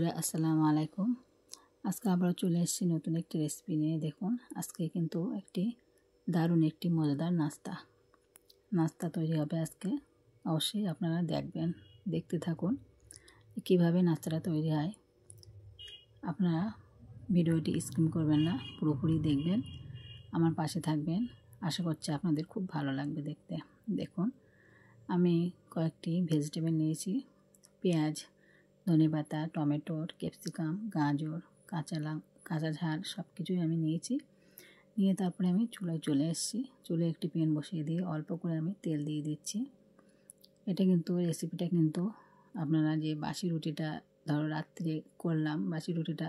বন্ধুরা আসসালামু আলাইকুম। আজকে আবার চলে এসেছি নতুন একটি রেসিপি নিয়ে। দেখুন আজকে কিন্তু দারুণ একটি মজাদার নাস্তা তৈরি হবে আজকে। অবশ্যই আপনারা দেখতে থাকুন কিভাবে নাস্তাটা তৈরি হয়। আপনারা ভিডিওটি স্কিপ করবেন না, পুরোপুরি দেখবেন, আমার পাশে থাকবেন। আশা করছি আপনাদের খুব ভালো লাগবে দেখতে। দেখুন আমি কয়েকটি ভেজিটেবল নিয়েছি, পেঁয়াজ, ধনেপাতা, টমেটো, ক্যাপসিকাম, গাজর, কাঁচা ঝাল সব কিছুই আমি নিয়েছি। নিয়ে তারপরে আমি চুলায় চলে এসেছি। চুলায় একটি প্যান বসিয়ে দিয়ে অল্প করে আমি তেল দিয়ে দিচ্ছি। রেসিপিটা কিন্তু আপনারা যে বাসি রুটিটা ধরো রাত্রে করলাম, বাসি রুটিটা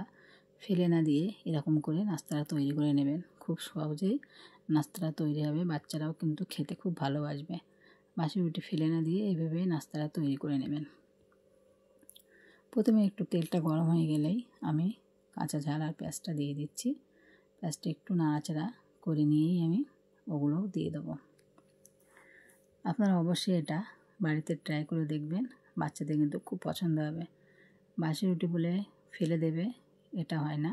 ফেলে না দিয়ে এরকম করে নাস্তাটা তৈরি করে নেবেন। খুব সহজেই নাস্তাটা তৈরি হবে, বাচ্চারাও কিন্তু খেতে খুব ভালোবাসবে। বাসি রুটি ফেলে না দিয়ে এইভাবে নাস্তাটা তৈরি করে নেবেন। প্রথমে একটু তেলটা গরম হয়ে গেলেই আমি কাঁচা ঝাল আর পেঁয়াজটা দিয়ে দিচ্ছি। পেঁয়াজটা একটু নাড়াচাড়া করে নিয়েই আমি ওগুলো দিয়ে দেবো। আপনারা অবশ্যই এটা বাড়িতে ট্রাই করে দেখবেন, বাচ্চাদের কিন্তু খুব পছন্দ হবে। বাসি রুটি বলে ফেলে দেবে এটা হয় না,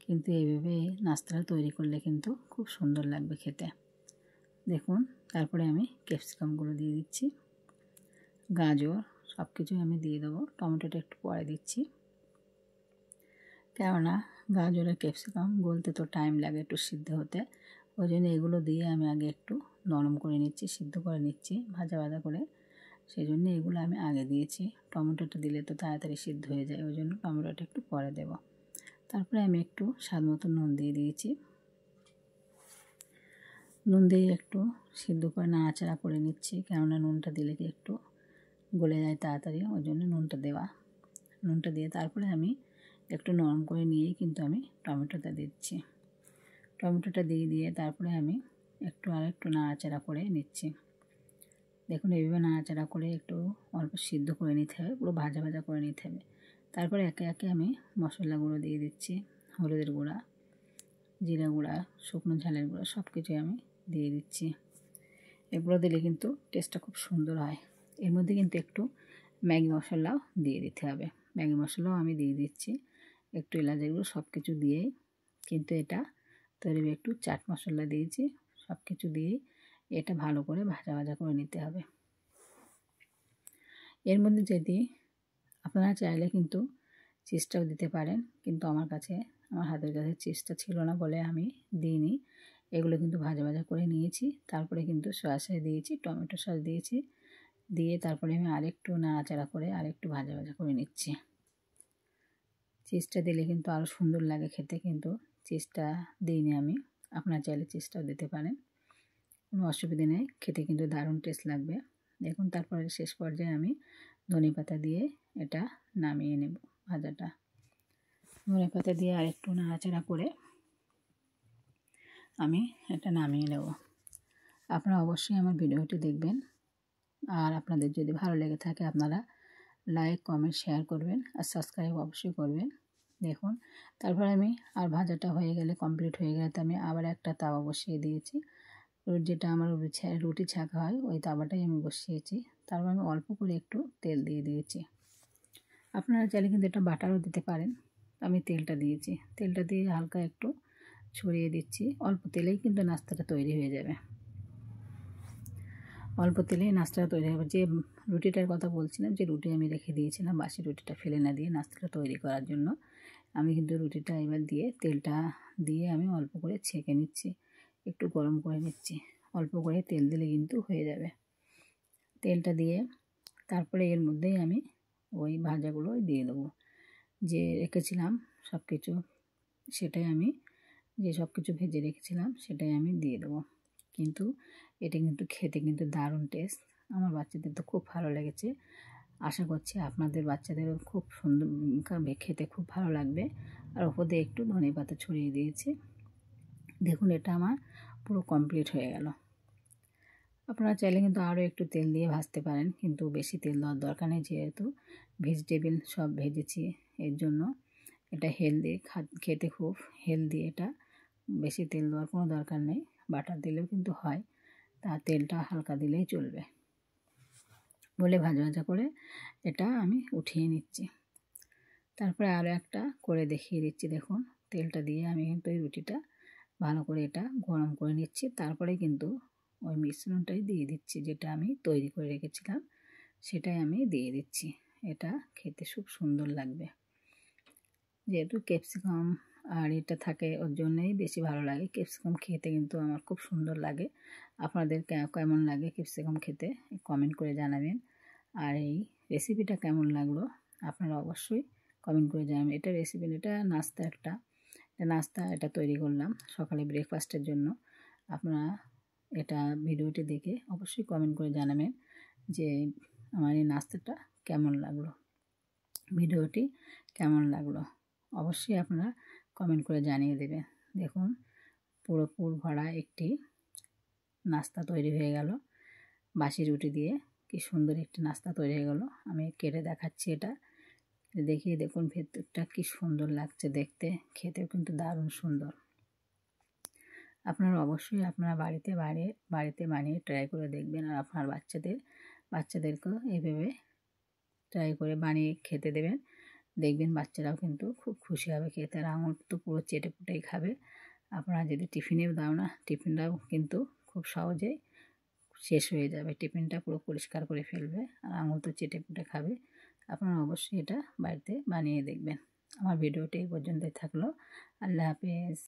কিন্তু এইভাবে নাস্তাটা তৈরি করলে কিন্তু খুব সুন্দর লাগবে খেতে। দেখুন তারপরে আমি ক্যাপসিকামগুলো দিয়ে দিচ্ছি, গাজর সব কিছুই আমি দিয়ে দেবো। টমেটোটা একটু পরে দিচ্ছি, কেননা গাজর আর ক্যাপসিকাম গলতে তো টাইম লাগে একটু সিদ্ধ হতে। ওই জন্য এগুলো দিয়ে আমি আগে একটু নরম করে নিচ্ছি, সিদ্ধ করে নিচ্ছি ভাজা করে। সেই জন্য এগুলো আমি আগে দিয়েছি। টমেটোটা দিলে তো তাড়াতাড়ি সিদ্ধ হয়ে যায়, ওই জন্য টমেটোটা একটু পরে দেব। তারপরে আমি একটু স্বাদ মতো নুন দিয়ে দিয়েছি। নুন দিয়ে একটু সিদ্ধ করে নাড়াচাড়া করে নিচ্ছি, কেননা নুনটা দিলে কি একটু গলে যায় তাড়াতাড়ি, ওই জন্য নুনটা দেওয়া। নুনটা দিয়ে তারপরে আমি একটু নরম করে নিয়েই কিন্তু আমি টমেটোটা দিচ্ছি। টমেটোটা দিয়ে তারপরে আমি আরেকটু নাড়াচাড়া করে নিচ্ছি। দেখুন এইভাবে নাড়াচাড়া করে একটু অল্প সিদ্ধ করে নিতে হবে, পুরো ভাজা করে নিতে হবে। তারপরে একে একে আমি মশলাগুলো দিয়ে দিচ্ছি। হলুদের গুঁড়া, জিরা গুঁড়া, শুকনো ঝালের গুঁড়া সব কিছুই আমি দিয়ে দিচ্ছি। এগুলো দিলে কিন্তু টেস্টটা খুব সুন্দর হয়। এর মধ্যে কিন্তু একটু ম্যাগি মশলাও দিয়ে দিতে হবে। ম্যাগি মশলাও আমি দিয়ে দিচ্ছি, একটু এলাচের গুঁড়ো সব কিছু দিয়েই কিন্তু এটা তৈরি। একটু চাট মশলা দিয়েছি, সব কিছু দিয়েই এটা ভালো করে ভাজা করে নিতে হবে। এর মধ্যে যদি আপনারা চাইলে কিন্তু চিজটাও দিতে পারেন, কিন্তু আমার হাতের কাছে চিজটা ছিল না বলে আমি দিইনি। এগুলো কিন্তু ভাজা করে নিয়েছি। তারপরে কিন্তু সয়া সস দিয়েছি, টমেটো সস দিয়েছি, দিয়ে তারপরে আমি আরেকটু নাড়াচাড়া করে আরেকটু ভাজা করে নিচ্ছি। চিজটা দিলে কিন্তু আরও সুন্দর লাগে খেতে, কিন্তু চিজটা দিইনি আমি। আপনারা চাইলে চিজটাও দিতে পারেন, কোনো অসুবিধা নেই, খেতে কিন্তু দারুণ টেস্ট লাগবে। দেখুন তারপরে শেষ পর্যায়ে আমি ধনেপাতা দিয়ে এটা নামিয়ে নেব। ভাজাটা ধনেপাতা দিয়ে আরেকটু নাড়াচাড়া করে আমি এটা নামিয়ে নেব। আপনারা অবশ্যই আমার ভিডিওটি দেখবেন, আর আপনাদের যদি ভালো লেগে থাকে আপনারা লাইক, কমেন্ট, শেয়ার করবেন, আর সাবস্ক্রাইব অবশ্যই করবেন। দেখুন তারপর আমি ভাজাটা হয়ে গেলে, কমপ্লিট হয়ে গেলে, তো আমি আবার একটা তাওয়া বসিয়ে দিয়েছি। যেটা আমার রুটি ছাঁকা হয় ওই তাওয়াটাই আমি বসিয়েছি। তারপর আমি অল্প করে একটু তেল দিয়ে দিয়েছি। আপনারা চাইলে কিন্তু এটা বাটারও দিতে পারেন। আমি তেলটা দিয়েছি, তেলটা দিয়ে হালকা একটু ছড়িয়ে দিচ্ছি। অল্প তেলেই কিন্তু নাস্তাটা তৈরি হয়ে যাবে, অল্প তেলেই নাস্তাটা তৈরি হবে। যে রুটিটার কথা বলছিলাম, যে রুটি আমি রেখে দিয়েছিলাম বাসি রুটিটা ফেলে না দিয়ে নাস্তাটা তৈরি করার জন্য, আমি কিন্তু রুটিটা এবার দিয়ে তেলটা দিয়ে আমি অল্প করে ছেঁকে নিচ্ছি, একটু গরম করে নিচ্ছি। অল্প করে তেল দিলে কিন্তু হয়ে যাবে। তেলটা দিয়ে তারপরে এর মধ্যেই আমি ওই ভাজাগুলো দিয়ে দেবো, যে রেখেছিলাম সব কিছু, সব কিছু ভেজে রেখেছিলাম সেটাই আমি দিয়ে দেবো। কিন্তু এটা কিন্তু খেতে কিন্তু দারুণ টেস্ট। আমার বাচ্চাদের তো খুব ভালো লেগেছে, আশা করছি আপনাদের বাচ্চাদেরও খুব সুন্দর খেতে খুব ভালো লাগবে। আর ওপর দিয়ে একটু ধনেপাতা ছড়িয়ে দিয়েছি। দেখুন এটা আমার পুরো কমপ্লিট হয়ে গেল। আপনারা চাইলে কিন্তু আরও একটু তেল দিয়ে ভাজতে পারেন, কিন্তু বেশি তেল দেওয়ার দরকার নেই, যেহেতু ভেজিটেবল সব ভেজেছি। এর জন্য এটা হেলদি, খেতে খুব হেলদি। এটা বেশি তেল দেওয়ার কোনো দরকার নেই, বাটার দিলেও কিন্তু হয়, তা তেলটা হালকা দিলেই চলবে বলে ভাজা করে এটা আমি উঠিয়ে নিচ্ছি। তারপরে আরও একটা করে দেখিয়ে দিচ্ছি। দেখুন, তেলটা দিয়ে আমি কিন্তু এই রুটিটা ভালো করে এটা গরম করে নিচ্ছি। তারপরে কিন্তু ওই মিশ্রণটাই দিয়ে দিচ্ছি, যেটা আমি তৈরি করে রেখেছিলাম সেটাই আমি দিয়ে দিচ্ছি। এটা খেতে খুব সুন্দর লাগবে। যেহেতু ক্যাপসিকাম আর এটা থাকে ওর জন্যই বেশি ভালো লাগে। ক্যাপসিকাম খেতে কিন্তু আমার খুব সুন্দর লাগে। আপনাদের কেমন লাগে ক্যাপসিকাম খেতে কমেন্ট করে জানাবেন। আর এই রেসিপিটা কেমন লাগলো আপনারা অবশ্যই কমেন্ট করে জানাবেন। এটা রেসিপি, এটা নাস্তা এটা তৈরি করলাম সকালে ব্রেকফাস্টের জন্য। আপনারা এটা ভিডিওটি দেখে অবশ্যই কমেন্ট করে জানাবেন যে আমার এই নাস্তাটা কেমন লাগলো, ভিডিওটি কেমন লাগলো অবশ্যই আপনারা কমেন্ট করে জানিয়ে দেবেন। দেখুন, পুরো পুর ভরা একটি নাস্তা তৈরি হয়ে গেল বাসি রুটি দিয়ে। কি সুন্দর একটি নাস্তা তৈরি হয়ে গেল। আমি কেটে দেখাচ্ছি, এটা দেখিয়ে দেখুন ভেতরটা কি সুন্দর লাগছে দেখতে, খেতেও কিন্তু দারুণ সুন্দর। আপনারা অবশ্যই আপনারা বাড়িতে বানিয়ে ট্রাই করে দেখবেন। আর আপনার বাচ্চাদেরকেও এইভাবে ট্রাই করে বানিয়ে খেতে দেবেন। দেখবেন বাচ্চারাও কিন্তু খুব খুশি হবে খেতে। আর আঙুল তো পুরো চেটে পুটেই খাবে। আপনারা যদি টিফিনেও দাও না, টিফিনটাও কিন্তু খুব সহজেই শেষ হয়ে যাবে। টিফিনটা পুরো পরিষ্কার করে ফেলবে আর আঙুল তো চেটে পুটে খাবে। আপনারা অবশ্যই এটা বাড়িতে বানিয়ে দেখবেন। আমার ভিডিওটি এই পর্যন্তই থাকলো। আল্লাহ হাফেজ।